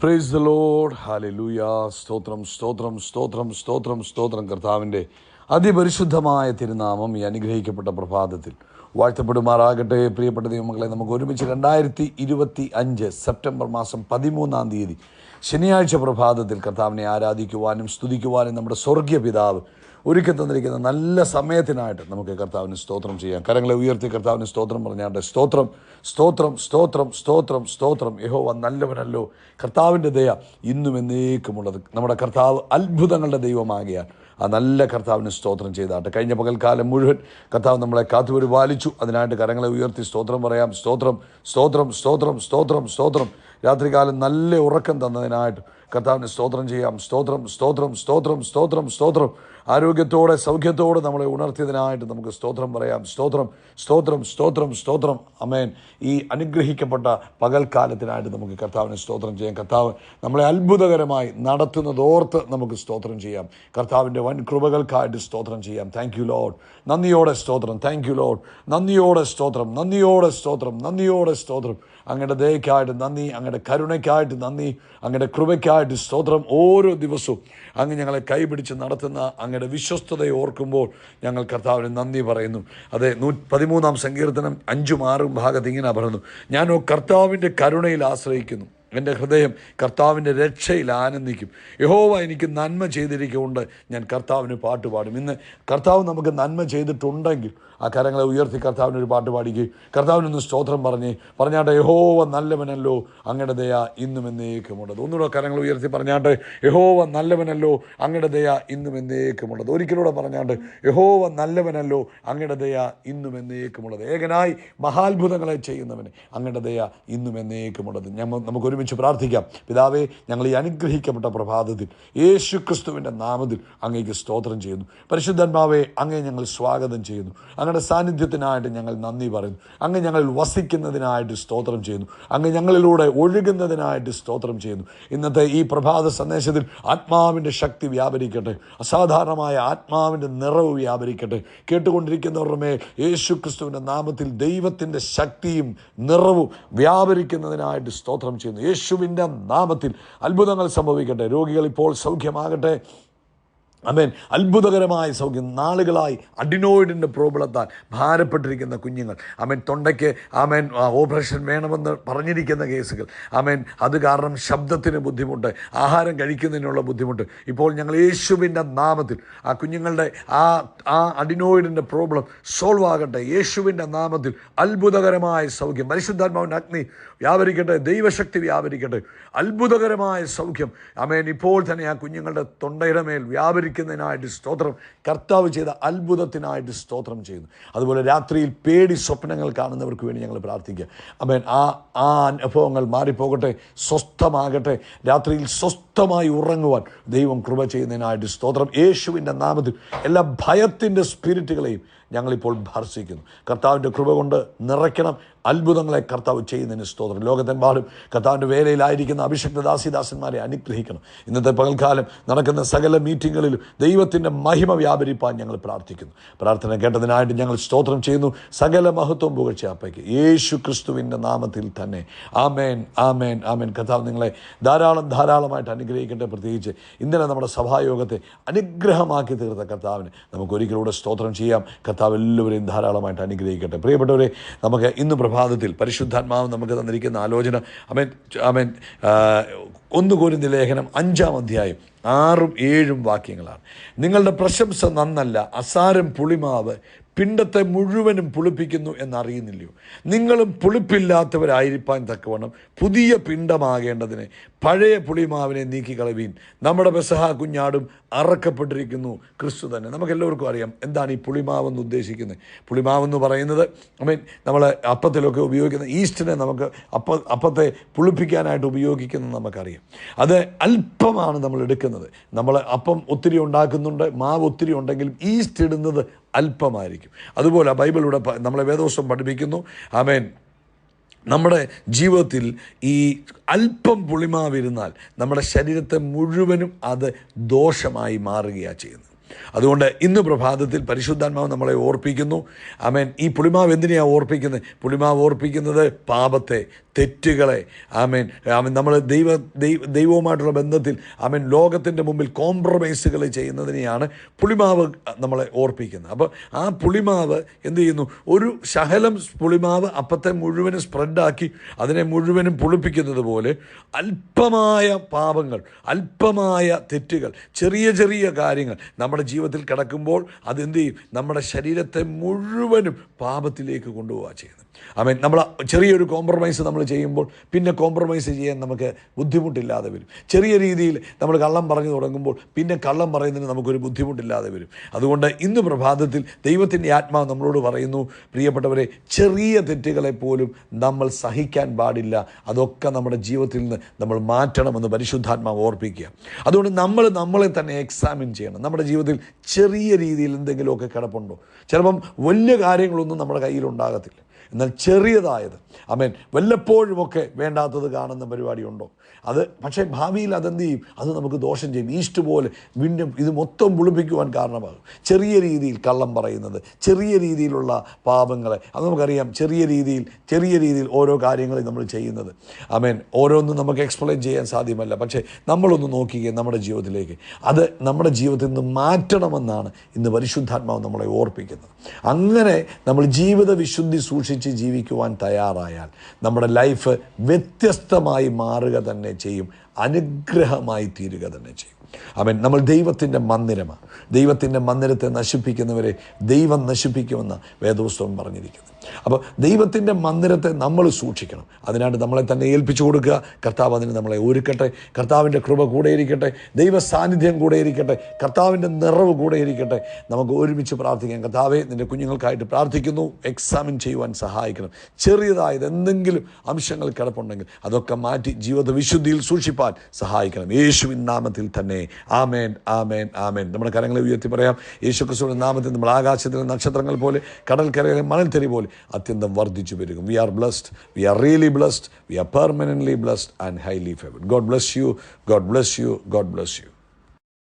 Praise the Lord. Hallelujah. സ്തോത്രം സ്തോത്രം സ്തോത്രം സ്തോത്രം സ്തോത്രം. കർത്താവിൻ്റെ അതിപരിശുദ്ധമായ തിരുനാമം ഈ അനുഗ്രഹിക്കപ്പെട്ട പ്രഭാതത്തിൽ വാഴ്ത്തപ്പെടുമാറാകട്ടെ. പ്രിയപ്പെട്ട ദൈവമക്കളെ, നമുക്ക് ഒരുമിച്ച് 2025 സെപ്റ്റംബർ മാസം 13 ശനിയാഴ്ച പ്രഭാതത്തിൽ കർത്താവിനെ ആരാധിക്കുവാനും സ്തുതിക്കുവാനും നമ്മുടെ സ്വർഗീയ പിതാവ് ഒരുക്കി തന്നിരിക്കുന്ന നല്ല സമയത്തിനായിട്ട് നമുക്ക് കർത്താവിന് സ്തോത്രം ചെയ്യാം. കരങ്ങളെ ഉയർത്തി കർത്താവിന് സ്തോത്രം പറഞ്ഞാണ്ട് സ്തോത്രം സ്തോത്രം സ്തോത്രം സ്തോത്രം സ്തോത്രം. യഹോവ നല്ലവനല്ലോ, കർത്താവിൻ്റെ ദയ ഇന്നും എന്നേക്കുമുള്ളത്. നമ്മുടെ കർത്താവ് അത്ഭുതങ്ങളുടെ ദൈവമാകിയാൽ ആ നല്ല കർത്താവിന് സ്തോത്രം ചെയ്താട്ടെ. കഴിഞ്ഞ പകൽക്കാലം മുഴുവൻ കർത്താവ് നമ്മളെ കാത്തുപരിപാലിച്ചു. അതിനായിട്ട് കരങ്ങളെ ഉയർത്തി സ്തോത്രം പറയാം. സ്തോത്രം സ്തോത്രം സ്തോത്രം സ്തോത്രം സ്തോത്രം. രാത്രികാലം നല്ല ഉറക്കം തന്നതിനായിട്ട് കർത്താവിന് സ്തോത്രം ചെയ്യാം. സ്തോത്രം സ്തോത്രം സ്തോത്രം സ്തോത്രം സ്തോത്രം. ആരോഗ്യത്തോടെ സൗഖ്യത്തോടെ നമ്മളെ ഉണർത്തിയതിനായിട്ട് നമുക്ക് സ്തോത്രം പറയാം. സ്തോത്രം സ്തോത്രം സ്തോത്രം സ്തോത്രം. അമേൻ. ഈ അനുഗ്രഹിക്കപ്പെട്ട പകൽക്കാലത്തിനായിട്ട് നമുക്ക് കർത്താവിന് സ്തോത്രം ചെയ്യാം. കർത്താവ് നമ്മളെ അത്ഭുതകരമായി നടത്തുന്നതോർത്ത് നമുക്ക് സ്തോത്രം ചെയ്യാം. കർത്താവിൻ്റെ വൻ കൃപകൾക്കായിട്ട് സ്തോത്രം ചെയ്യാം. Thank you Lord. നന്ദിയോടെ സ്തോത്രം. Thank you Lord. നന്ദിയോടെ സ്തോത്രം. നന്ദിയോടെ സ്തോത്രം. നന്ദിയോടെ സ്തോത്രം. അങ്ങയുടെ ദയക്കായിട്ട് നന്ദി, അങ്ങയുടെ കരുണയ്ക്കായിട്ട് നന്ദി, അങ്ങയുടെ കൃപയ്ക്കായിട്ട് സ്തോത്രം. ഓരോ ദിവസവും അങ്ങ് ഞങ്ങളെ കൈപിടിച്ച് നടത്തുന്ന അങ്ങയുടെ വിശ്വസ്തതയെ ഓർക്കുമ്പോൾ ഞങ്ങൾ കർത്താവിന് നന്ദി പറയുന്നു. അതെ, 13 സങ്കീർത്തനം 5, 6 ഭാഗത്ത് ഇങ്ങനെ പറയുന്നു: ഞാനോ കർത്താവിൻ്റെ കരുണയിൽ ആശ്രയിക്കുന്നു, എൻ്റെ ഹൃദയം കർത്താവിൻ്റെ രക്ഷയിൽ ആനന്ദിക്കും. യഹോവ എനിക്ക് നന്മ ചെയ്തിരിക്കുകൊണ്ട് ഞാൻ കർത്താവിന് പാട്ടുപാടും. ഇന്ന് കർത്താവ് നമുക്ക് നന്മ ചെയ്തിട്ടുണ്ടെങ്കിൽ ആ കരങ്ങളെ ഉയർത്തി കർത്താവിനൊരു പാട്ട് പാടിക്കുകയും കർത്താവിനൊന്ന് സ്തോത്രം പറഞ്ഞാട്ടെ. യഹോവ നല്ലവനല്ലോ, അങ്ങയുടെ ദയ ഇന്നും എന്നേക്കുമുള്ളത്. ഒന്നുകൂടെ കരങ്ങൾ ഉയർത്തി പറഞ്ഞാട്ടെ. യഹോവ നല്ലവനല്ലോ, അങ്ങയുടെ ദയ ഇന്നും എന്നേക്കുമുള്ളത്. ഒരിക്കലൂടെ പറഞ്ഞാട്ട്. യഹോവ നല്ലവനല്ലോ, അങ്ങയുടെ ദയ ഇന്നും എന്നേക്കുമുള്ളത്. ഏകനായി മഹാത്ഭുതങ്ങളെ ചെയ്യുന്നവന് അങ്ങയുടെ ദയ ഇന്നും എന്നേക്കുമുള്ളത്. നമുക്ക് ഒരുമിച്ച് പ്രാർത്ഥിക്കാം. പിതാവേ, ഞങ്ങൾ ഈ അനുഗ്രഹിക്കപ്പെട്ട പ്രഭാതത്തിൽ യേശു ക്രിസ്തുവിൻ്റെ നാമത്തിൽ അങ്ങേക്ക് സ്തോത്രം ചെയ്യുന്നു. പരിശുദ്ധാത്മാവേ, അങ്ങേ ഞങ്ങൾ സ്വാഗതം ചെയ്യുന്നു. അങ്ങയുടെ സാന്നിധ്യത്തിനായിട്ട് ഞങ്ങൾ നന്ദി പറയുന്നു. അങ്ങ് ഞങ്ങളിൽ വസിക്കുന്നതിനായിട്ട് സ്തോത്രം ചെയ്യുന്നു. അങ്ങ് ഞങ്ങളിലൂടെ ഒഴുകുന്നതിനായിട്ട് സ്തോത്രം ചെയ്യുന്നു. ഇന്നത്തെ ഈ പ്രഭാത സന്ദേശത്തിൽ ആത്മാവിൻ്റെ ശക്തി വ്യാപരിക്കട്ടെ. അസാധാരണമായ ആത്മാവിൻ്റെ നിറവ് വ്യാപരിക്കട്ടെ. കേട്ടുകൊണ്ടിരിക്കുന്നവരുടെ മേൽ യേശു ക്രിസ്തുവിൻ്റെ നാമത്തിൽ ദൈവത്തിൻ്റെ ശക്തിയും നിറവും വ്യാപരിക്കുന്നതിനായിട്ട് സ്തോത്രം ചെയ്യുന്നു. യേശുവിൻ്റെ നാമത്തിൽ അത്ഭുതങ്ങൾ സംഭവിക്കട്ടെ. രോഗികൾ ഇപ്പോൾ സൗഖ്യമാകട്ടെ. അമേൻ. അത്ഭുതകരമായ സൗഖ്യം. നാളുകളായി അഡിനോയിഡിൻ്റെ പ്രോബ്ലത്താൽ ഭാരപ്പെട്ടിരിക്കുന്ന കുഞ്ഞുങ്ങൾ, അമേൻ, തൊണ്ടയ്ക്ക് ആമേൻ ഓപ്പറേഷൻ വേണമെന്ന് പറഞ്ഞിരിക്കുന്ന കേസുകൾ, ആമേൻ, അത് കാരണം ശബ്ദത്തിന് ബുദ്ധിമുട്ട്, ആഹാരം കഴിക്കുന്നതിനുള്ള ബുദ്ധിമുട്ട്, ഇപ്പോൾ ഞങ്ങൾ യേശുവിൻ്റെ നാമത്തിൽ ആ കുഞ്ഞുങ്ങളുടെ ആ അഡിനോയിഡിൻ്റെ പ്രോബ്ലം സോൾവ് ആകട്ടെ. യേശുവിൻ്റെ നാമത്തിൽ അത്ഭുതകരമായ സൗഖ്യം. പരിശുദ്ധാത്മാവിൻ്റെ അഗ്നി വ്യാപരിക്കട്ടെ. ദൈവശക്തി വ്യാപരിക്കട്ടെ. അത്ഭുതകരമായ സൗഖ്യം, ആമേൻ, ഇപ്പോൾ തന്നെ ആ കുഞ്ഞുങ്ങളുടെ തൊണ്ടയുടെ മേൽ വ്യാപരിക്കുന്നതിനായിട്ട് സ്തോത്രം. കർത്താവ് ചെയ്ത അത്ഭുതത്തിനായിട്ട് സ്തോത്രം ചെയ്യുന്നു. അതുപോലെ രാത്രിയിൽ പേടി സ്വപ്നങ്ങൾ കാണുന്നവർക്ക് വേണ്ടി ഞങ്ങൾ പ്രാർത്ഥിക്കുക. ആമേൻ. ആ അനുഭവങ്ങൾ മാറിപ്പോകട്ടെ, സ്വസ്ഥമാകട്ടെ. രാത്രിയിൽ സ്വസ്ഥമായി ഉറങ്ങുവാൻ ദൈവം കൃപ ചെയ്യുന്നതിനായിട്ട് സ്തോത്രം. യേശുവിൻ്റെ നാമത്തിൽ എല്ലാ ഭയത്തിൻ്റെ സ്പിരിറ്റുകളെയും ഞങ്ങളിപ്പോൾ ഭർഷിക്കുന്നു. കർത്താവിൻ്റെ കൃപ കൊണ്ട് നിറയ്ക്കണം. അത്ഭുതങ്ങളെ കർത്താവ് ചെയ്യുന്നതിന് സ്തോത്രം. ലോകത്തെമ്പാടും കർത്താവിൻ്റെ വേലയിലായിരിക്കുന്ന അഭിഷക്ത ദാസിദാസന്മാരെ അനുഗ്രഹിക്കണം. ഇന്നത്തെ പകൽക്കാലം നടക്കുന്ന സകല മീറ്റിങ്ങുകളിലും ദൈവത്തിൻ്റെ മഹിമ വ്യാപരിപ്പാൻ ഞങ്ങൾ പ്രാർത്ഥിക്കുന്നു. പ്രാർത്ഥന കേട്ടതിനായിട്ട് ഞങ്ങൾ സ്തോത്രം ചെയ്യുന്നു. സകല മഹത്വം പുകഴ്ച അപ്പയ്ക്ക് യേശു ക്രിസ്തുവിൻ്റെ നാമത്തിൽ തന്നെ. ആമേൻ, ആമേൻ, ആമേൻ. കർത്താവ് നിങ്ങളെ ധാരാളമായിട്ട് അനുഗ്രഹിക്കട്ടെ. പ്രത്യേകിച്ച് ഇന്നലെ നമ്മുടെ സഭായോഗത്തെ അനുഗ്രഹമാക്കി തീർത്ത കർത്താവിന് നമുക്ക് ഒരിക്കലൂടെ സ്തോത്രം ചെയ്യാം. കർത്താവ് എല്ലാവരെയും ധാരാളമായിട്ട് അനുഗ്രഹിക്കട്ടെ. പ്രിയപ്പെട്ടവരെ, നമുക്ക് ഇന്ന് പ്രഭാതത്തിൽ പരിശുദ്ധാത്മാവ് നമുക്ക് തന്നിരിക്കുന്ന ആലോചന, ആമേൻ, ആമേൻ, 1 കൊരിന്ത്യർ ലേഖനം 5-ാം അധ്യായം 6, 7 വാക്യങ്ങളാണ്. നിങ്ങളുടെ പ്രശംസ നന്നല്ല, അസാരം പുളിമാവ് പിണ്ടത്തെ മുഴുവനും പുളിപ്പിക്കുന്നു എന്നറിയുന്നില്ലയോ? നിങ്ങളും പുളിപ്പില്ലാത്തവരായിരിക്കാൻ തക്കവണ്ണം പുതിയ പിണ്ടമാകേണ്ടതിന് പഴയ പുളിമാവിനെ നീക്കിക്കളവീൻ. നമ്മുടെ പെസഹ കുഞ്ഞാടും അറക്കപ്പെട്ടിരിക്കുന്നു, ക്രിസ്തു തന്നെ. നമുക്കെല്ലാവർക്കും അറിയാം എന്താണ് ഈ പുളിമാവെന്ന് ഉദ്ദേശിക്കുന്നത്. പുളിമാവെന്ന് പറയുന്നത്, ആമേൻ, നമ്മൾ അപ്പത്തിലൊക്കെ ഉപയോഗിക്കുന്ന ഈസ്റ്റിനെ നമുക്ക് അപ്പത്തെ പുളിപ്പിക്കാനായിട്ട് ഉപയോഗിക്കുന്നത് നമുക്കറിയാം. അത് അല്പമാണ് നമ്മൾ എടുക്കുന്നത്. നമ്മൾ അപ്പം ഒത്തിരി ഉണ്ടാക്കുന്നുണ്ട്, മാവ് ഒത്തിരി ഉണ്ടെങ്കിലും ഈസ്റ്റ് ഇടുന്നത് അല്പമായിരിക്കും. അതുപോലെ ബൈബിളിലൂടെ നമ്മളെ വേദോസം പഠിപ്പിക്കുന്നു, ആമേൻ, നമ്മുടെ ജീവിതത്തിൽ ഈ അല്പം പുളിമാവിരുന്നാൽ നമ്മുടെ ശരീരത്തെ മുഴുവനും അത് ദോഷമായി മാറുകയാണ് ചെയ്യുന്നത്. അതുകൊണ്ട് ഇന്ന് പ്രഭാതത്തിൽ പരിശുദ്ധാത്മാവ് നമ്മളെ ഓർപ്പിക്കുന്നു. ആമേൻ. ഈ പുളിമാവ് എന്തിനെയാണ് ഓർപ്പിക്കുന്നത്? പുളിമാവ് ഓർപ്പിക്കുന്നത് പാപത്തെ, തെറ്റുകളെ, ആമേൻ. നമ്മൾ ദൈവവുമായിട്ടുള്ള ബന്ധത്തിൽ ലോകത്തിൻ്റെ മുമ്പിൽ കോംപ്രമൈസുകൾ ചെയ്യുന്നതിനെയാണ് പുളിമാവ് നമ്മളെ ഓർപ്പിക്കുന്നത്. അപ്പോൾ ആ പുളിമാവ് എന്ത് ചെയ്യുന്നു? ഒരു ശകലം പുളിമാവ് അപ്പത്തെ മുഴുവനും സ്പ്രെഡാക്കി അതിനെ മുഴുവനും പുളിപ്പിക്കുന്നത് പോലെ അല്പമായ പാപങ്ങൾ, അല്പമായ തെറ്റുകൾ, ചെറിയ ചെറിയ കാര്യങ്ങൾ നമ്മുടെ ജീവിതത്തിൽ കിടക്കുമ്പോൾ അതെന്ത് ചെയ്യും? നമ്മുടെ ശരീരത്തെ മുഴുവനും പാപത്തിലേക്ക് കൊണ്ടുപോവുക ചെയ്യുന്നത്. ആമേൻ. നമ്മൾ ചെറിയൊരു കോംപ്രമൈസ് നമ്മൾ ചെയ്യുമ്പോൾ പിന്നെ കോംപ്രമൈസ് ചെയ്യാൻ നമുക്ക് ബുദ്ധിമുട്ടില്ലാതെ വരും. ചെറിയ രീതിയിൽ നമ്മൾ കള്ളം പറഞ്ഞു തുടങ്ങുമ്പോൾ പിന്നെ കള്ളം പറയുന്നതിന് നമുക്കൊരു ബുദ്ധിമുട്ടില്ലാതെ വരും. അതുകൊണ്ട് ഇന്ന് പ്രഭാതത്തിൽ ദൈവത്തിൻ്റെ ആത്മാവ് നമ്മളോട് പറയുന്നു, പ്രിയപ്പെട്ടവരെ, ചെറിയ തെറ്റുകളെ പോലും നമ്മൾ സഹിക്കാൻ പാടില്ല. അതൊക്കെ നമ്മുടെ ജീവിതത്തിൽ നിന്ന് നമ്മൾ മാറ്റണമെന്ന് പരിശുദ്ധാത്മാവ് ഓർപ്പിക്കുക. അതുകൊണ്ട് നമ്മളെ തന്നെ എക്സാമിൻ ചെയ്യണം. നമ്മുടെ ജീവിതത്തിൽ ചെറിയ രീതിയിൽ എന്തെങ്കിലുമൊക്കെ കിടപ്പുണ്ടോ? ചിലപ്പം വലിയ കാര്യങ്ങളൊന്നും നമ്മുടെ കയ്യിലുണ്ടാകത്തില്ല, എന്നാൽ ചെറിയതായത്, ആമേൻ, വല്ലപ്പോഴുമൊക്കെ വേണ്ടാത്തത് കാണുന്ന പരിപാടിയുണ്ടോ? അത് പക്ഷേ ഭാവിയിൽ അതെന്ത് ചെയ്യും? അത് നമുക്ക് ദോഷം ചെയ്യും. ഈസ്റ്റ് പോലെ വീണ്ടും ഇത് മൊത്തം പുളിപ്പിക്കുവാൻ കാരണമാകും. ചെറിയ രീതിയിൽ കള്ളം പറയുന്നത്, ചെറിയ രീതിയിലുള്ള പാപങ്ങളെ, അത് നമുക്കറിയാം. ചെറിയ രീതിയിൽ ഓരോ കാര്യങ്ങളും നമ്മൾ ചെയ്യുന്നത്, ആമേൻ, ഓരോന്നും നമുക്ക് എക്സ്പ്ലെയിൻ ചെയ്യാൻ സാധ്യമല്ല. പക്ഷേ നമ്മളൊന്ന് നോക്കിക്കുക നമ്മുടെ ജീവിതത്തിലേക്ക്. അത് നമ്മുടെ ജീവിതത്തിൽ നിന്ന് മാറ്റണമെന്നാണ് ഇന്ന് പരിശുദ്ധാത്മാവ് നമ്മളെ ഓർപ്പിക്കുന്നത്. അങ്ങനെ നമ്മൾ ജീവിത വിശുദ്ധി സൂക്ഷിച്ച് ജീവിക്കുവാൻ തയ്യാറായാൽ നമ്മുടെ ലൈഫ് വ്യത്യസ്തമായി മാറുക തന്നെ ചെയ്യും, അനുഗ്രഹമായി തീരുക തന്നെ ചെയ്യും. ആമേൻ. നമ്മൾ ദൈവത്തിൻ്റെ മന്ദിരമാണ്. ദൈവത്തിൻ്റെ മന്ദിരത്തെ നശിപ്പിക്കുന്നവരെ ദൈവം നശിപ്പിക്കുമെന്ന് വേദപുസ്തകം പറഞ്ഞിരിക്കുന്നു. അപ്പോൾ ദൈവത്തിൻ്റെ മന്ദിരത്തെ നമ്മൾ സൂക്ഷിക്കണം. അതിനായിട്ട് നമ്മളെ തന്നെ ഏൽപ്പിച്ചു കൊടുക്കുക. കർത്താവ് അതിന് നമ്മളെ ഒരുക്കട്ടെ. കർത്താവിൻ്റെ കൃപ കൂടെ ഇരിക്കട്ടെ. ദൈവ സാന്നിധ്യം കൂടെ ഇരിക്കട്ടെ. കർത്താവിൻ്റെ നിറവ് കൂടെ ഇരിക്കട്ടെ. നമുക്ക് ഒരുമിച്ച് പ്രാർത്ഥിക്കാം. കർത്താവേ, നിൻ്റെ കുഞ്ഞുങ്ങൾക്കായിട്ട് പ്രാർത്ഥിക്കുന്നു. എക്സാമിൻ ചെയ്യുവാൻ സഹായിക്കണം. ചെറിയതായത് എന്തെങ്കിലും അംശങ്ങൾ കിടപ്പുണ്ടെങ്കിൽ അതൊക്കെ മാറ്റി ജീവിത വിശുദ്ധിയിൽ സൂക്ഷിപ്പാൻ സഹായിക്കണം. യേശുവിൻ നാമത്തിൽ തന്നെ. ആമേൻ, ആമേൻ, ആമേൻ. നമ്മുടെ കരങ്ങളെ ഉയർത്തി പറയാം. യേശു ക്രിസ്തുവിന്റെ നാമത്തിൽ നമ്മൾ ആകാശത്തിലെ നക്ഷത്രങ്ങൾ പോലെ, കടൽക്കരയിലെ മണൽത്തരി പോലെ അത്യന്തം വർദ്ധിച്ചു വരും. We are blessed, we are really blessed, we are permanently blessed and highly favoured. God bless you, God bless you, God bless U.